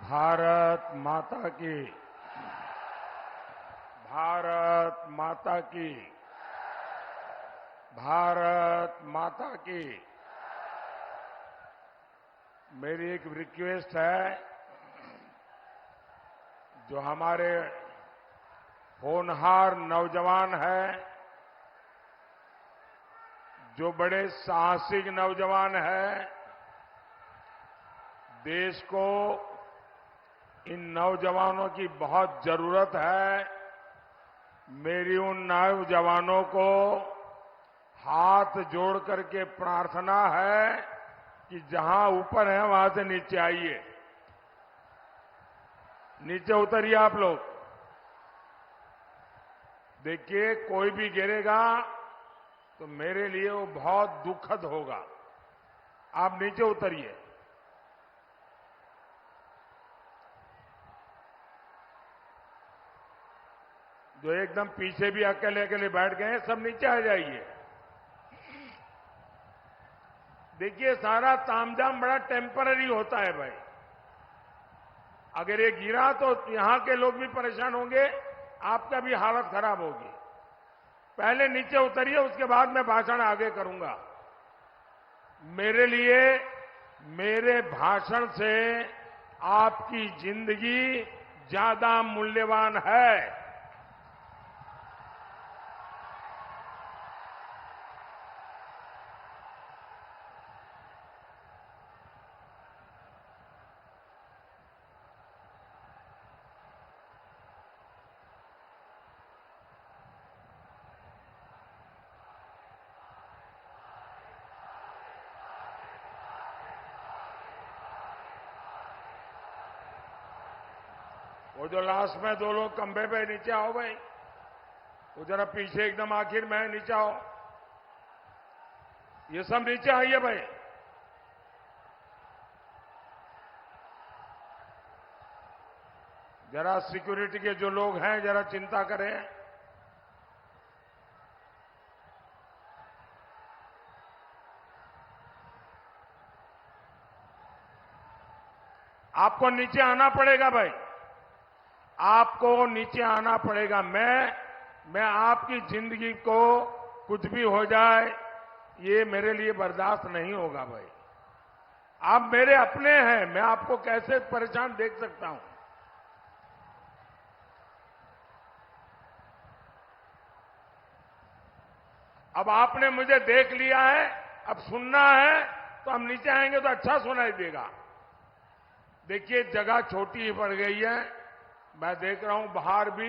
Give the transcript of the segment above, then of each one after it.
भारत माता की। भारत माता की। भारत माता की। मेरी एक रिक्वेस्ट है, जो हमारे होनहार नौजवान हैं, जो बड़े साहसिक नौजवान हैं, देश को इन नौजवानों की बहुत जरूरत है। मेरी उन नौजवानों को हाथ जोड़ करके प्रार्थना है कि जहां ऊपर है वहां से नीचे आइए, नीचे उतरिए आप लोग। देखिए, कोई भी गिरेगा तो मेरे लिए वो बहुत दुखद होगा। आप नीचे उतरिए। जो एकदम पीछे भी अकेले अकेले बैठ गए हैं, सब नीचे आ जाइए। देखिए, सारा तामझाम बड़ा टेम्पररी होता है भाई। अगर ये गिरा तो यहां के लोग भी परेशान होंगे, आपका भी हालत खराब होगी। पहले नीचे उतरिए, उसके बाद मैं भाषण आगे करूंगा। मेरे लिए, मेरे भाषण से आपकी जिंदगी ज्यादा मूल्यवान है। वो जो लास्ट में दो लोग खंभे पे, नीचे आओ भाई। वो जरा पीछे एकदम आखिर में नीचे आओ। ये सब नीचे आइए भाई। जरा सिक्योरिटी के जो लोग हैं, जरा चिंता करें। आपको नीचे आना पड़ेगा भाई, आपको नीचे आना पड़ेगा। मैं आपकी जिंदगी को कुछ भी हो जाए, ये मेरे लिए बर्दाश्त नहीं होगा भाई। आप मेरे अपने हैं, मैं आपको कैसे परेशान देख सकता हूं। अब आपने मुझे देख लिया है, अब सुनना है तो हम नीचे आएंगे तो अच्छा सुनाई देगा। देखिए, जगह छोटी ही पड़ गई है। मैं देख रहा हूं बाहर भी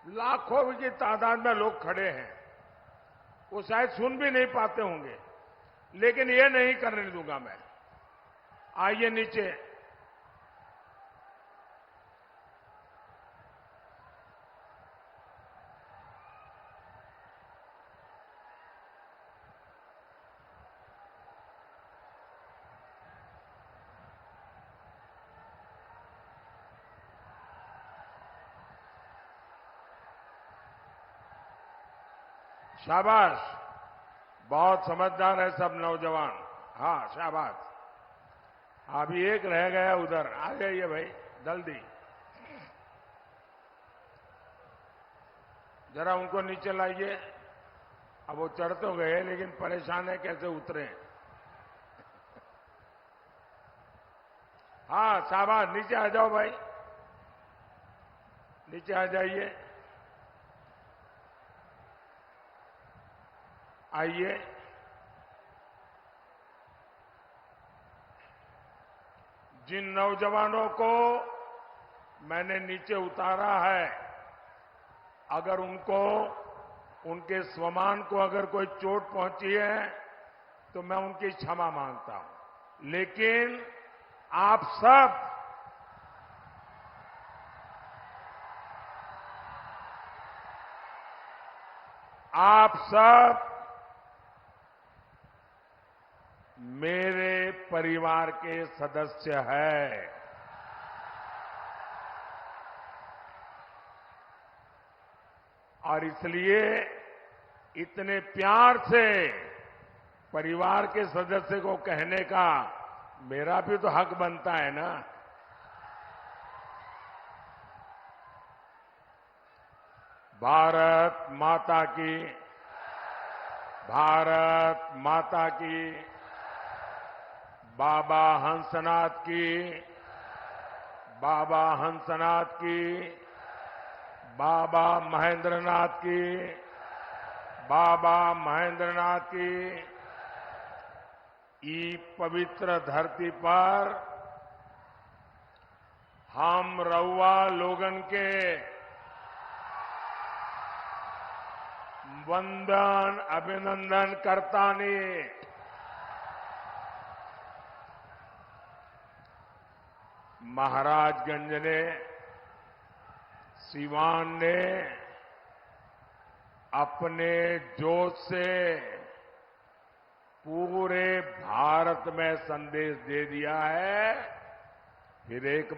लाखों की तादाद में लोग खड़े हैं। वो शायद सुन भी नहीं पाते होंगे, लेकिन ये नहीं करने दूंगा मैं। आइए नीचे। शाबाश, बहुत समझदार है सब नौजवान। हाँ, शाबाश। अभी एक रह गया उधर, आ जाइए भाई जल्दी। जरा उनको नीचे लाइए। अब वो चढ़ तो गए, लेकिन परेशान है कैसे उतरे। हाँ, शाबाश, नीचे आ जाओ भाई, नीचे आ जाइए। आइए। जिन नौजवानों को मैंने नीचे उतारा है, अगर उनको, उनके स्वमान को अगर कोई चोट पहुंची है तो मैं उनकी क्षमा मांगता हूं। लेकिन आप सब मेरे परिवार के सदस्य हैं। और इसलिए इतने प्यार से परिवार के सदस्य को कहने का मेरा भी तो हक बनता है ना। भारत माता की, भारत माता की, बाबा हंसनाथ की, बाबा हंसनाथ की, बाबा महेंद्रनाथ की, बाबा महेंद्रनाथ की। ई पवित्र धरती पर हम रउआ लोगन के वंदन अभिनंदन करतानी। महाराजगंज ने, सिवान ने अपने जोश से पूरे भारत में संदेश दे दिया है। फिर एक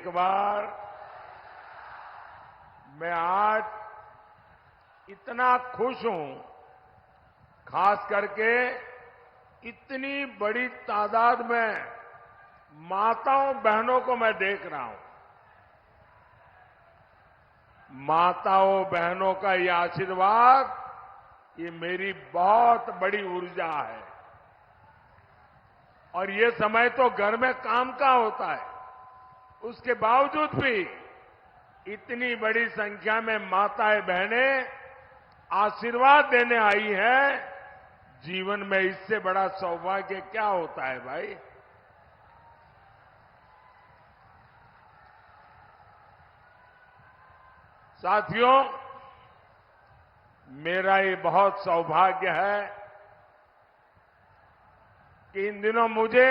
बार मैं आज इतना खुश हूं, खास करके इतनी बड़ी तादाद में माताओं बहनों को मैं देख रहा हूं। माताओं बहनों का ये आशीर्वाद, ये मेरी बहुत बड़ी ऊर्जा है। और ये समय तो घर में काम का होता है, उसके बावजूद भी इतनी बड़ी संख्या में माताएं बहनें आशीर्वाद देने आई हैं। जीवन में इससे बड़ा सौभाग्य क्या होता है भाई। साथियों, मेरा ये बहुत सौभाग्य है कि इन दिनों मुझे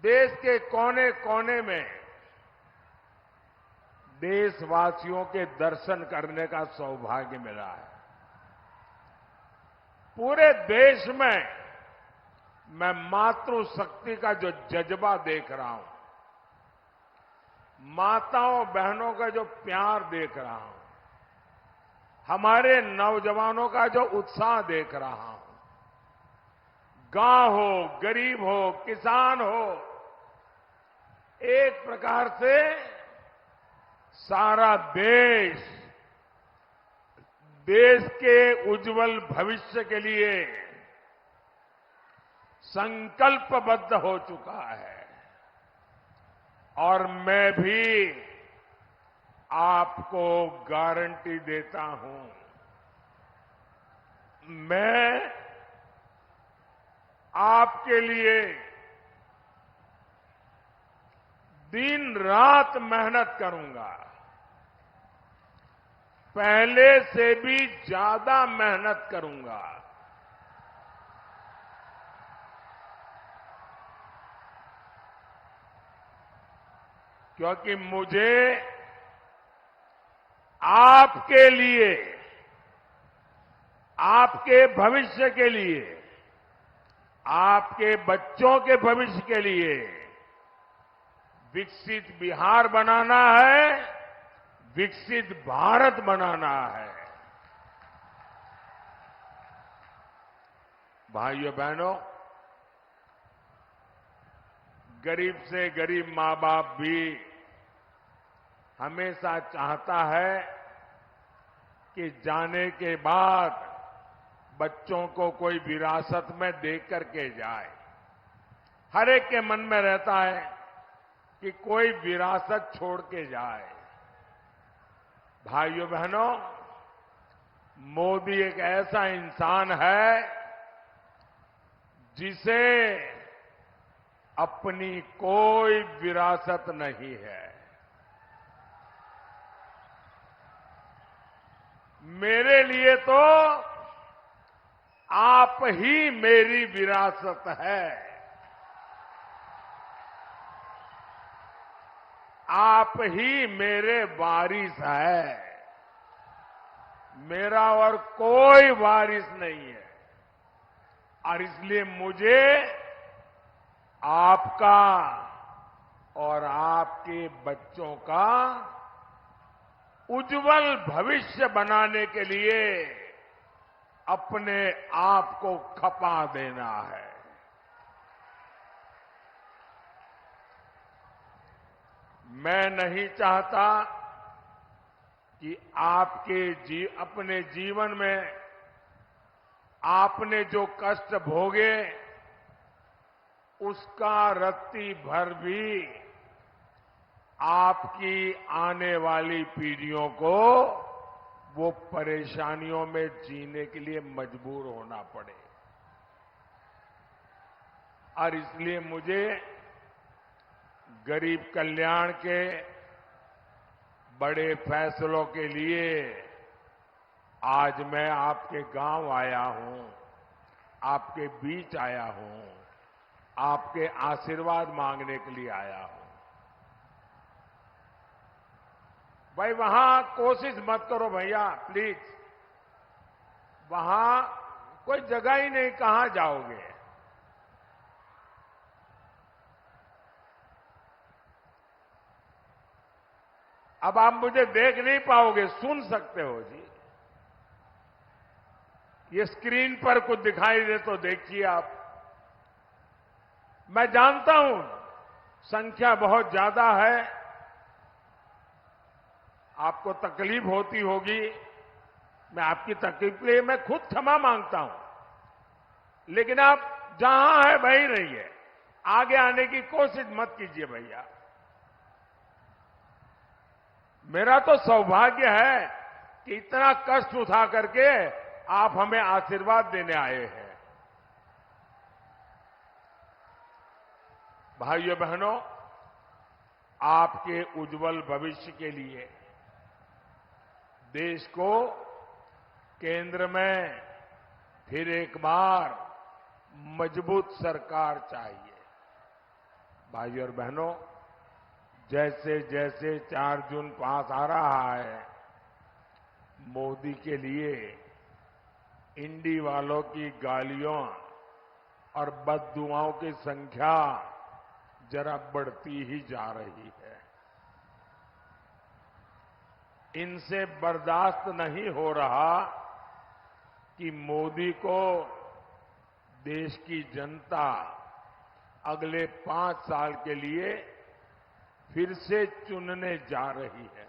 देश के कोने कोने में देशवासियों के दर्शन करने का सौभाग्य मिला है। पूरे देश में मैं मातृशक्ति का जो जज्बा देख रहा हूं, माताओं बहनों का जो प्यार देख रहा हूं, हमारे नौजवानों का जो उत्साह देख रहा हूं, गांव हो, गरीब हो, किसान हो, एक प्रकार से सारा देश के उज्जवल भविष्य के लिए संकल्पबद्ध हो चुका है। और मैं भी आपको गारंटी देता हूं, मैं आपके लिए दिन रात मेहनत करूंगा, पहले से भी ज्यादा मेहनत करूंगा। क्योंकि मुझे आपके लिए, आपके भविष्य के लिए, आपके बच्चों के भविष्य के लिए विकसित बिहार बनाना है, विकसित भारत बनाना है। भाइयों बहनों, गरीब से गरीब मां बाप भी हमेशा चाहता है कि जाने के बाद बच्चों को कोई विरासत में दे करके जाए। हर एक के मन में रहता है कि कोई विरासत छोड़ के जाए। भाइयों बहनों, मोदी एक ऐसा इंसान है जिसे अपनी कोई विरासत नहीं है। मेरे लिए तो आप ही मेरी विरासत है। आप ही मेरे वारिस है। मेरा और कोई वारिस नहीं है। और इसलिए मुझे आपका और आपके बच्चों का उज्जवल भविष्य बनाने के लिए अपने आप को खपा देना है। मैं नहीं चाहता कि अपने जीवन में आपने जो कष्ट भोगे उसका रत्ती भर भी आपकी आने वाली पीढ़ियों को वो परेशानियों में जीने के लिए मजबूर होना पड़े। और इसलिए मुझे गरीब कल्याण के बड़े फैसलों के लिए आज मैं आपके गांव आया हूं, आपके बीच आया हूं, आपके आशीर्वाद मांगने के लिए आया हूं। भाई वहां कोशिश मत करो भैया, प्लीज। वहां कोई जगह ही नहीं, कहां जाओगे? अब आप मुझे देख नहीं पाओगे, सुन सकते हो जी। ये स्क्रीन पर कुछ दिखाई दे तो देखिए आप। मैं जानता हूं संख्या बहुत ज्यादा है, आपको तकलीफ होती होगी। मैं आपकी तकलीफ के लिए मैं खुद क्षमा मांगता हूं, लेकिन आप जहां है वहीं रहिए, आगे आने की कोशिश मत कीजिए भैया। मेरा तो सौभाग्य है कि इतना कष्ट उठा करके आप हमें आशीर्वाद देने आए हैं। भाइयों बहनों, आपके उज्जवल भविष्य के लिए देश को केंद्र में फिर एक बार मजबूत सरकार चाहिए। भाइयों और बहनों, जैसे जैसे 4 जून पास आ रहा है, मोदी के लिए इंडी वालों की गालियों और बददुआओं की संख्या जरा बढ़ती ही जा रही है। इनसे बर्दाश्त नहीं हो रहा कि मोदी को देश की जनता अगले 5 साल के लिए फिर से चुनने जा रही है।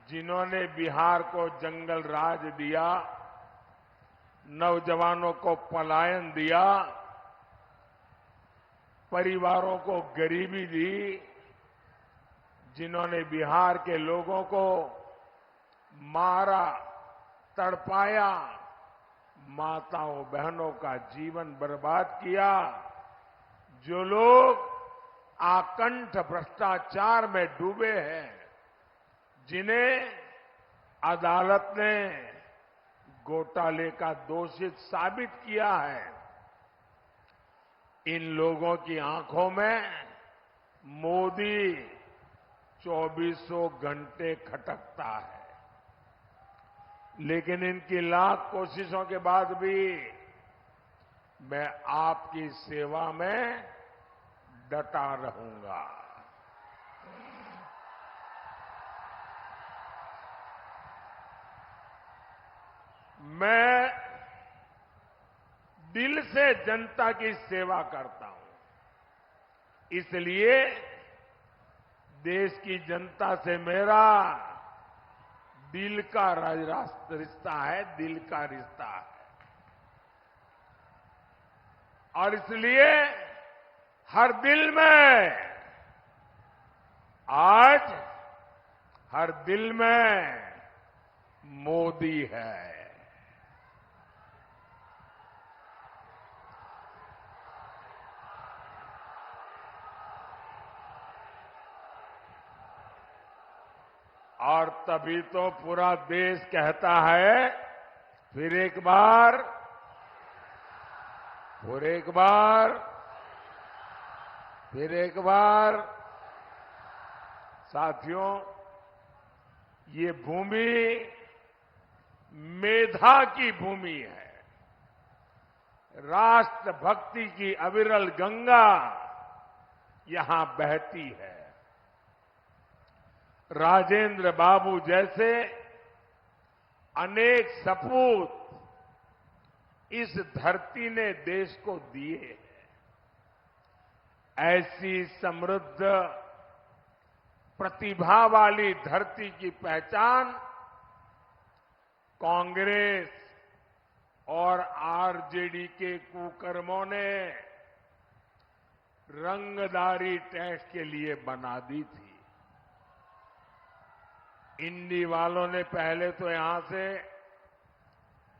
जिन्होंने बिहार को जंगल राज दिया, नौजवानों को पलायन दिया, परिवारों को गरीबी दी, जिन्होंने बिहार के लोगों को मारा, तड़पाया, माताओं बहनों का जीवन बर्बाद किया, जो लोग आकंठ भ्रष्टाचार में डूबे हैं, जिन्हें अदालत ने घोटाले का दोषित साबित किया है, इन लोगों की आंखों में मोदी 2400 घंटे खटकता है। लेकिन इनकी लाख कोशिशों के बाद भी मैं आपकी सेवा में डटा रहूंगा। मैं दिल से जनता की सेवा करता हूं, इसलिए देश की जनता से मेरा दिल का रिश्ता है, दिल का रिश्ता है। और इसलिए हर दिल में, आज हर दिल में मोदी है। और तभी तो पूरा देश कहता है, फिर एक बार, फिर एक बार, फिर एक बार। साथियों, ये भूमि मेधा की भूमि है, राष्ट्रभक्ति की अविरल गंगा यहां बहती है। राजेंद्र बाबू जैसे अनेक सपूत इस धरती ने देश को दिए हैं। ऐसी समृद्ध प्रतिभा वाली धरती की पहचान कांग्रेस और आरजेडी के कुकर्मों ने रंगदारी टेस्ट के लिए बना दी थी। इंडी वालों ने पहले तो यहां से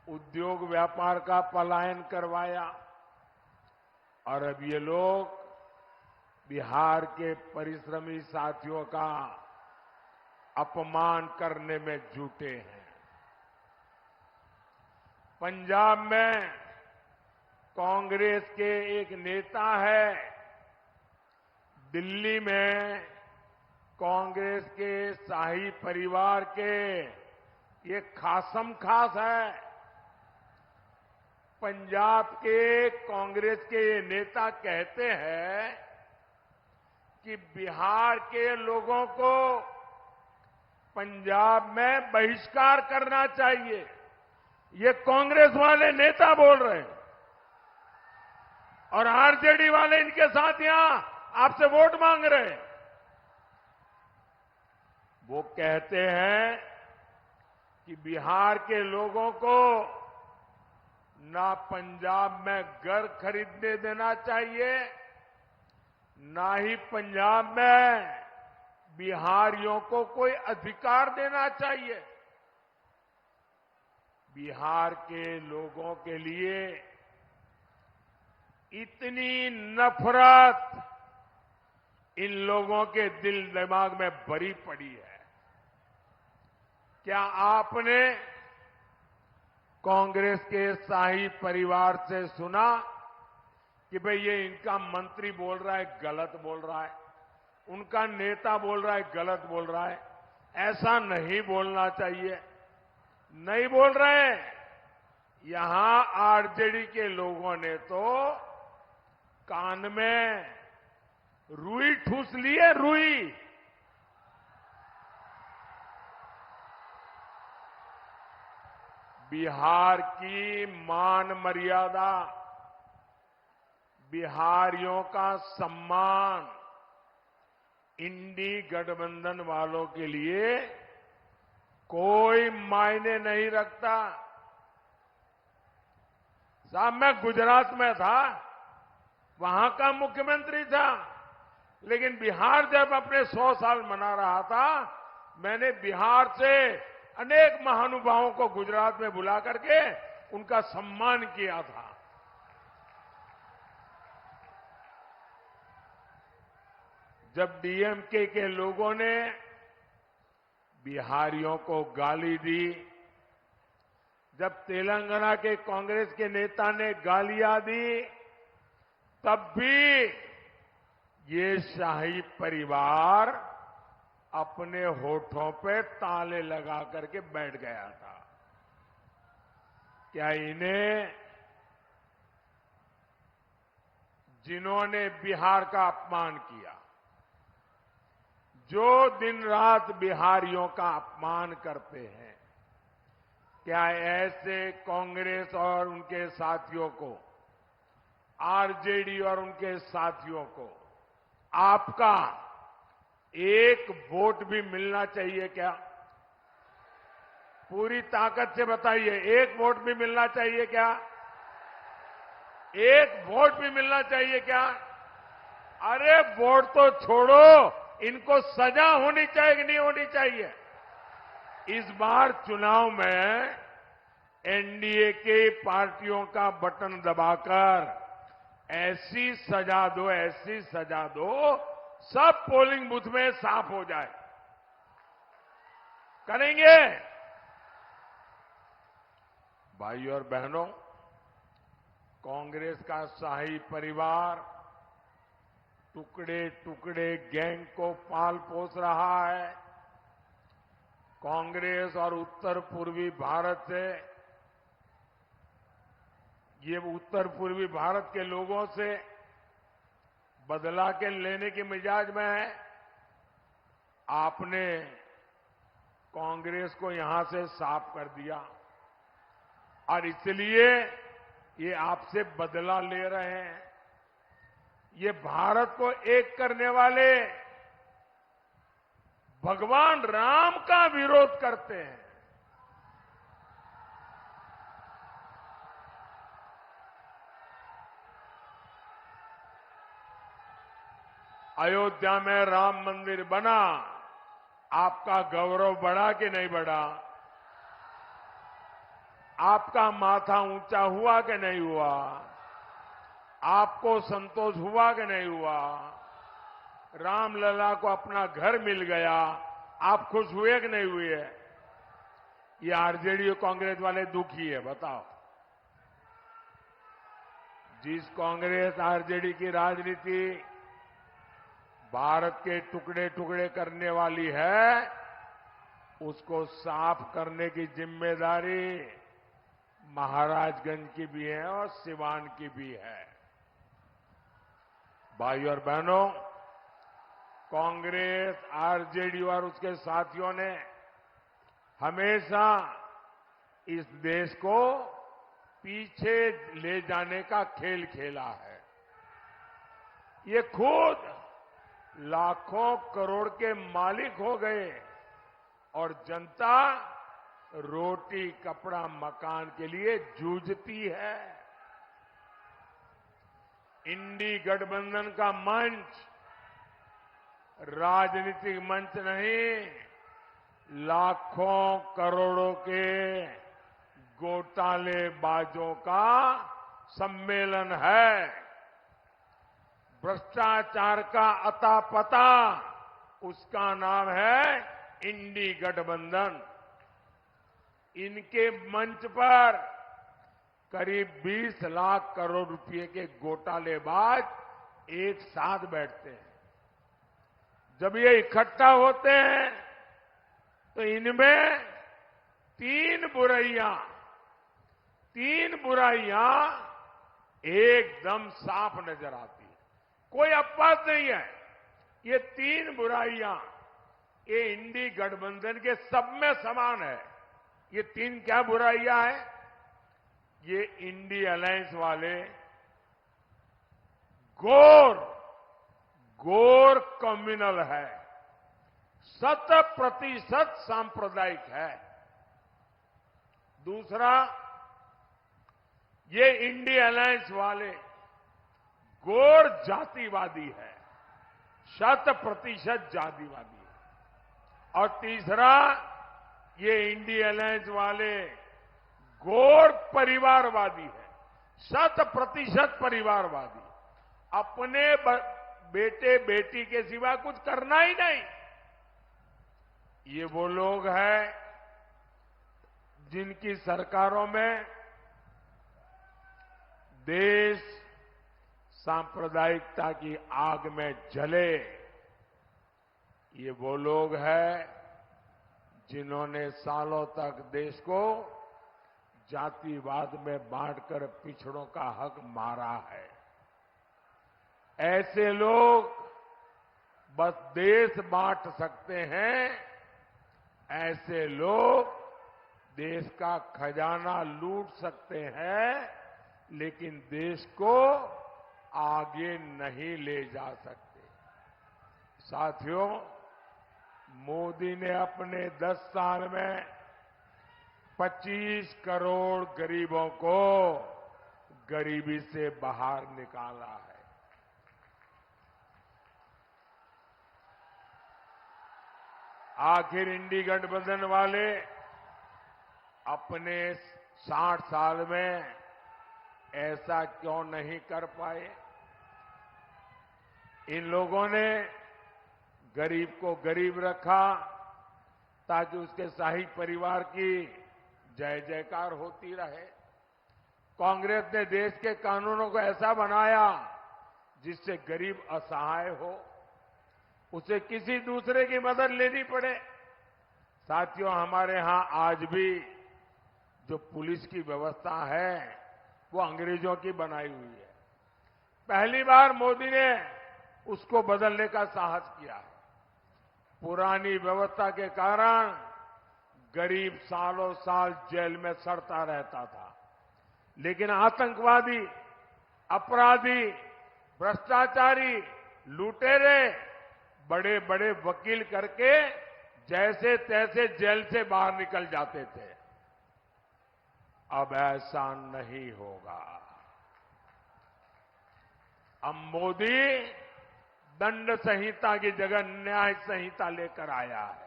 उद्योग व्यापार का पलायन करवाया और अब ये लोग बिहार के परिश्रमी साथियों का अपमान करने में जुटे हैं। पंजाब में कांग्रेस के एक नेता है, दिल्ली में कांग्रेस के शाही परिवार के ये खासम खास है। पंजाब के कांग्रेस के ये नेता कहते हैं कि बिहार के लोगों को पंजाब में बहिष्कार करना चाहिए। ये कांग्रेस वाले नेता बोल रहे हैं और आरजेडी वाले इनके साथ यहां आपसे वोट मांग रहे हैं। वो कहते हैं कि बिहार के लोगों को ना पंजाब में घर खरीदने देना चाहिए, ना ही पंजाब में बिहारियों को कोई अधिकार देना चाहिए। बिहार के लोगों के लिए इतनी नफरत इन लोगों के दिल दिमाग में भरी पड़ी है। क्या आपने कांग्रेस के शाही परिवार से सुना कि भाई ये इनका मंत्री बोल रहा है गलत बोल रहा है, उनका नेता बोल रहा है गलत बोल रहा है? ऐसा नहीं बोलना चाहिए। नहीं बोल रहे हैं। यहां आरजेडी के लोगों ने तो कान में रुई ठूस ली है, रुई। बिहार की मान मर्यादा, बिहारियों का सम्मान इंडी गठबंधन वालों के लिए कोई मायने नहीं रखता। साहब, मैं गुजरात में था, वहां का मुख्यमंत्री था, लेकिन बिहार जब अपने 100 साल मना रहा था, मैंने बिहार से अनेक महानुभावों को गुजरात में बुला करके उनका सम्मान किया था। जब डीएमके के लोगों ने बिहारियों को गाली दी, जब तेलंगाना के कांग्रेस के नेता ने गालियां दी, तब भी ये शाही परिवार अपने होठों पे ताले लगा करके बैठ गया था। क्या इन्हें, जिन्होंने बिहार का अपमान किया, जो दिन रात बिहारियों का अपमान करते हैं, क्या ऐसे कांग्रेस और उनके साथियों को, आरजेडी और उनके साथियों को आपका एक वोट भी मिलना चाहिए क्या? पूरी ताकत से बताइए, एक वोट भी मिलना चाहिए क्या? एक वोट भी मिलना चाहिए क्या? अरे वोट तो छोड़ो, इनको सजा होनी चाहिए कि नहीं होनी चाहिए? इस बार चुनाव में एनडीए के पार्टियों का बटन दबाकर ऐसी सजा दो, ऐसी सजा दो, सब पोलिंग बूथ में साफ हो जाए। करेंगे? भाई और बहनों, कांग्रेस का शाही परिवार टुकड़े टुकड़े गैंग को पाल पोस रहा है। कांग्रेस और उत्तर पूर्वी भारत से, ये उत्तर पूर्वी भारत के लोगों से बदला के लेने के मिजाज में है। आपने कांग्रेस को यहां से साफ कर दिया और इसलिए ये आपसे बदला ले रहे हैं। ये भारत को एक करने वाले भगवान राम का विरोध करते हैं। अयोध्या में राम मंदिर बना, आपका गौरव बढ़ा कि नहीं बढ़ा? आपका माथा ऊंचा हुआ कि नहीं हुआ? आपको संतोष हुआ कि नहीं हुआ? रामलला को अपना घर मिल गया, आप खुश हुए कि नहीं हुए? ये आरजेडी और कांग्रेस वाले दुखी है, बताओ। जिस कांग्रेस आरजेडी की राजनीति भारत के टुकड़े टुकड़े करने वाली है, उसको साफ करने की जिम्मेदारी महाराजगंज की भी है और सिवान की भी है। भाई और बहनों, कांग्रेस, आरजेडी और उसके साथियों ने हमेशा इस देश को पीछे ले जाने का खेल खेला है। ये खुद लाखों करोड़ के मालिक हो गए और जनता रोटी, कपड़ा, मकान के लिए जूझती है। इंडी गठबंधन का मंच राजनीतिक मंच नहीं, लाखों करोड़ों के घोटालेबाजों का सम्मेलन है। भ्रष्टाचार का अता पता, उसका नाम है इंडी गठबंधन। इनके मंच पर करीब 20 लाख करोड़ रुपए के घोटालेबाज एक साथ बैठते हैं। जब ये इकट्ठा होते हैं तो इनमें तीन बुराइयां एकदम साफ नजर आती है। कोई अपवाद नहीं है। ये तीन बुराइयां ये इंडी गठबंधन के सब में समान है। ये तीन क्या बुराइयां हैं? ये इंडी अलायंस वाले घोर कम्युनल है, 100% सांप्रदायिक है। दूसरा, ये इंडी अलायंस वाले घोर जातिवादी है, 100% जातिवादी है। और तीसरा, ये इंडी अलायंस वाले घोर परिवारवादी है, 100% परिवारवादी। अपने बेटे बेटी के सिवा कुछ करना ही नहीं। ये वो लोग हैं जिनकी सरकारों में देश सांप्रदायिकता की आग में जले। ये वो लोग हैं जिन्होंने सालों तक देश को जातिवाद में बांटकर पिछड़ों का हक मारा है। ऐसे लोग बस देश बांट सकते हैं, ऐसे लोग देश का खजाना लूट सकते हैं, लेकिन देश को आगे नहीं ले जा सकते। साथियों, मोदी ने अपने 10 साल में 25 करोड़ गरीबों को गरीबी से बाहर निकाला है। आखिर इंडी गठबंधन वाले अपने 60 साल में ऐसा क्यों नहीं कर पाए? इन लोगों ने गरीब को गरीब रखा ताकि उसके शाही परिवार की जय जयकार होती रहे। कांग्रेस ने देश के कानूनों को ऐसा बनाया जिससे गरीब असहाय हो, उसे किसी दूसरे की मदद लेनी पड़े। साथियों, हमारे यहां आज भी जो पुलिस की व्यवस्था है वो अंग्रेजों की बनाई हुई है। पहली बार मोदी ने उसको बदलने का साहस किया है। पुरानी व्यवस्था के कारण गरीब सालों साल जेल में सड़ता रहता था, लेकिन आतंकवादी, अपराधी भ्रष्टाचारी, लुटेरे बड़े बड़े वकील करके जैसे तैसे जेल से बाहर निकल जाते थे। अब ऐसा नहीं होगा। अब मोदी दंड संहिता की जगह न्याय संहिता लेकर आया है।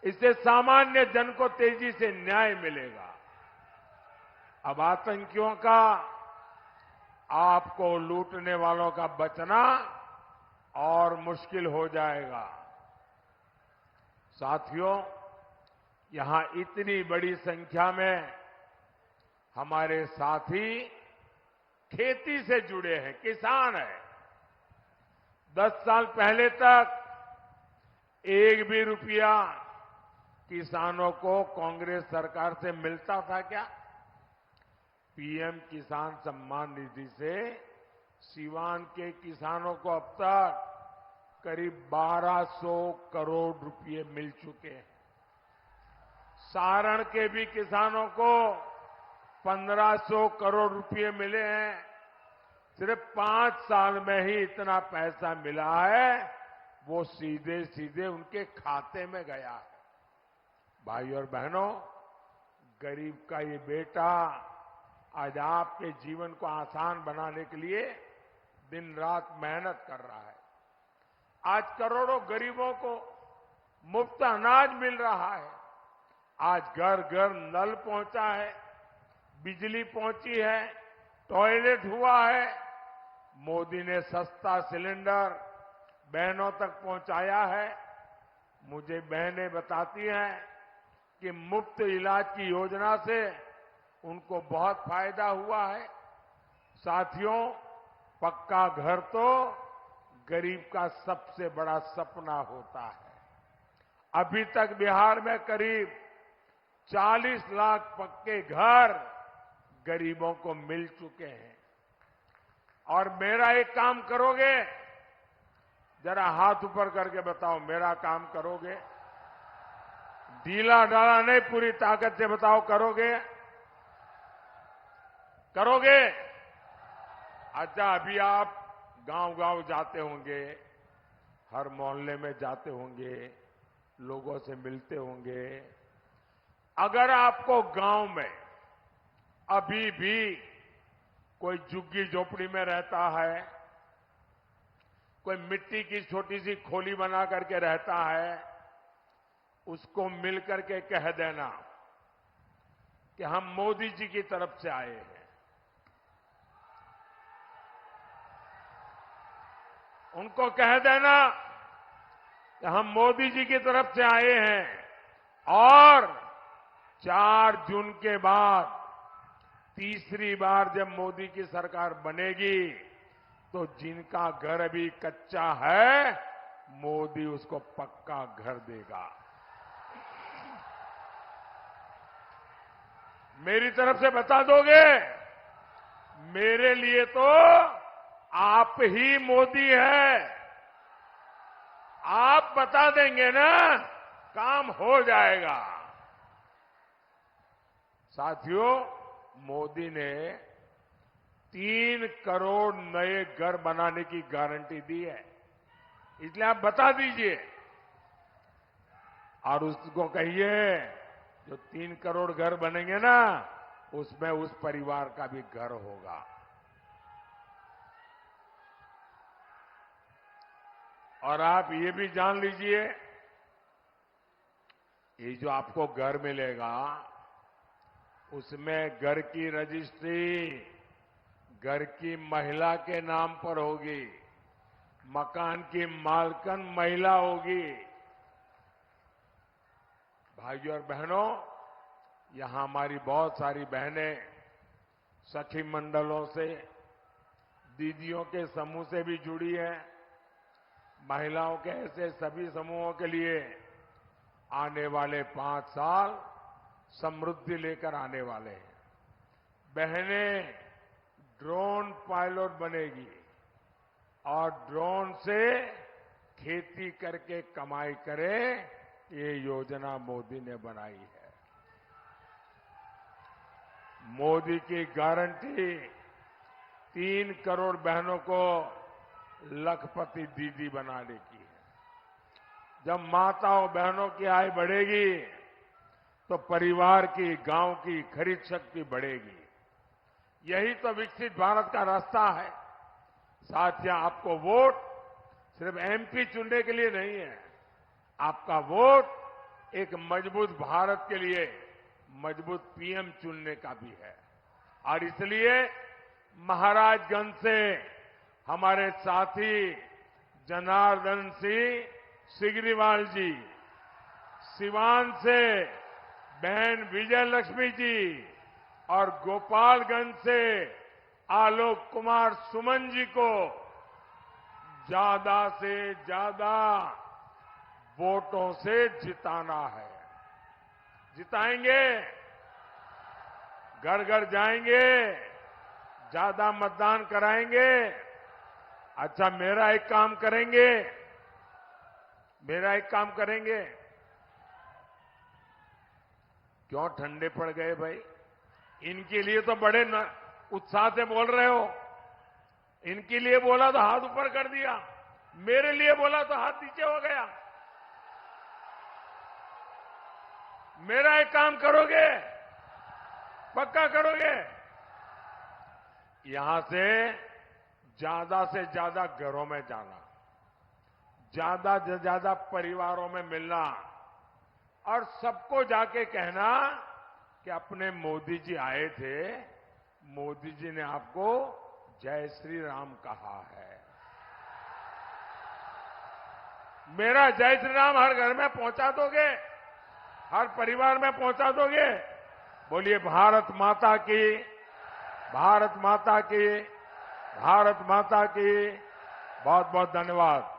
इससे सामान्य जन को तेजी से न्याय मिलेगा। अब आतंकियों का, आपको लूटने वालों का बचना और मुश्किल हो जाएगा। साथियों, यहां इतनी बड़ी संख्या में हमारे साथी खेती से जुड़े हैं, किसान हैं। 10 साल पहले तक एक भी रुपया किसानों को कांग्रेस सरकार से मिलता था क्या? पीएम किसान सम्मान निधि से सीवान के किसानों को अब तक करीब 1200 करोड़ रुपए मिल चुके हैं। सारण के भी किसानों को 1500 करोड़ रुपए मिले हैं। सिर्फ 5 साल में ही इतना पैसा मिला है, वो सीधे सीधे उनके खाते में गया है। भाई और बहनों, गरीब का ये बेटा आज आपके जीवन को आसान बनाने के लिए दिन रात मेहनत कर रहा है। आज करोड़ों गरीबों को मुफ्त अनाज मिल रहा है। आज घर घर नल पहुंचा है, बिजली पहुंची है, टॉयलेट हुआ है। मोदी ने सस्ता सिलेंडर बहनों तक पहुंचाया है। मुझे बहनें बताती हैं कि मुफ्त इलाज की योजना से उनको बहुत फायदा हुआ है। साथियों, पक्का घर तो गरीब का सबसे बड़ा सपना होता है। अभी तक बिहार में करीब 40 लाख पक्के घर गरीबों को मिल चुके हैं। और मेरा एक काम करोगे? जरा हाथ ऊपर करके बताओ, मेरा काम करोगे? ढीला ढाला नहीं, पूरी ताकत से बताओ, करोगे? करोगे? अच्छा, अभी आप गांव-गांव जाते होंगे, हर मोहल्ले में जाते होंगे, लोगों से मिलते होंगे। अगर आपको गांव में अभी भी कोई झुग्गी झोपड़ी में रहता है, कोई मिट्टी की छोटी सी खोली बना करके रहता है, उसको मिलकर के कह देना कि हम मोदी जी की तरफ से आए हैं। उनको कह देना कि हम मोदी जी की तरफ से आए हैं और 4 जून के बाद तीसरी बार जब मोदी की सरकार बनेगी तो जिनका घर अभी कच्चा है, मोदी उसको पक्का घर देगा। मेरी तरफ से बता दोगे? मेरे लिए तो आप ही मोदी है। आप बता देंगे ना, काम हो जाएगा। साथियों, मोदी ने 3 करोड़ नए घर बनाने की गारंटी दी है। इसलिए आप बता दीजिए और उसको कहिए जो 3 करोड़ घर बनेंगे ना, उसमें उस परिवार का भी घर होगा। और आप ये भी जान लीजिए, ये जो आपको घर मिलेगा, उसमें घर की रजिस्ट्री घर की महिला के नाम पर होगी, मकान की मालकन महिला होगी। भाइयों और बहनों, यहां हमारी बहुत सारी बहनें सखी मंडलों से, दीदियों के समूह से भी जुड़ी हैं। महिलाओं के ऐसे सभी समूहों के लिए आने वाले 5 साल समृद्धि लेकर आने वाले हैं। बहनें ड्रोन पायलट बनेगी और ड्रोन से खेती करके कमाई करें, ये योजना मोदी ने बनाई है। मोदी की गारंटी 3 करोड़ बहनों को लखपति दीदी बनाने की है। जब माताओं बहनों की आय बढ़ेगी तो परिवार की, गांव की खरीद शक्ति बढ़ेगी। यही तो विकसित भारत का रास्ता है। साथियों, आपको वोट सिर्फ एमपी चुनने के लिए नहीं है। आपका वोट एक मजबूत भारत के लिए मजबूत पीएम चुनने का भी है। और इसलिए महाराजगंज से हमारे साथी जनार्दन सिंह सिग्रीवाल जी, सिवान से बहन विजय लक्ष्मी जी और गोपालगंज से आलोक कुमार सुमन जी को ज्यादा से ज्यादा वोटों से जिताना है। जिताएंगे, घर घर जाएंगे, ज्यादा मतदान कराएंगे। अच्छा, मेरा एक काम करेंगे। क्यों ठंडे पड़ गए भाई? इनके लिए तो बड़े उत्साह से बोल रहे हो। इनके लिए बोला तो हाथ ऊपर कर दिया, मेरे लिए बोला तो हाथ नीचे हो गया। मेरा एक काम करोगे? पक्का करोगे? यहां से ज्यादा घरों में जाना, ज्यादा से ज्यादा परिवारों में मिलना और सबको जाके कहना कि अपने मोदी जी आए थे, मोदी जी ने आपको जय श्री राम कहा है। मेरा जय श्री राम हर घर में पहुंचा दोगे? हर परिवार में पहुंचा दोगे? बोलिए भारत माता की, भारत माता की, भारत माता की। बहुत बहुत धन्यवाद।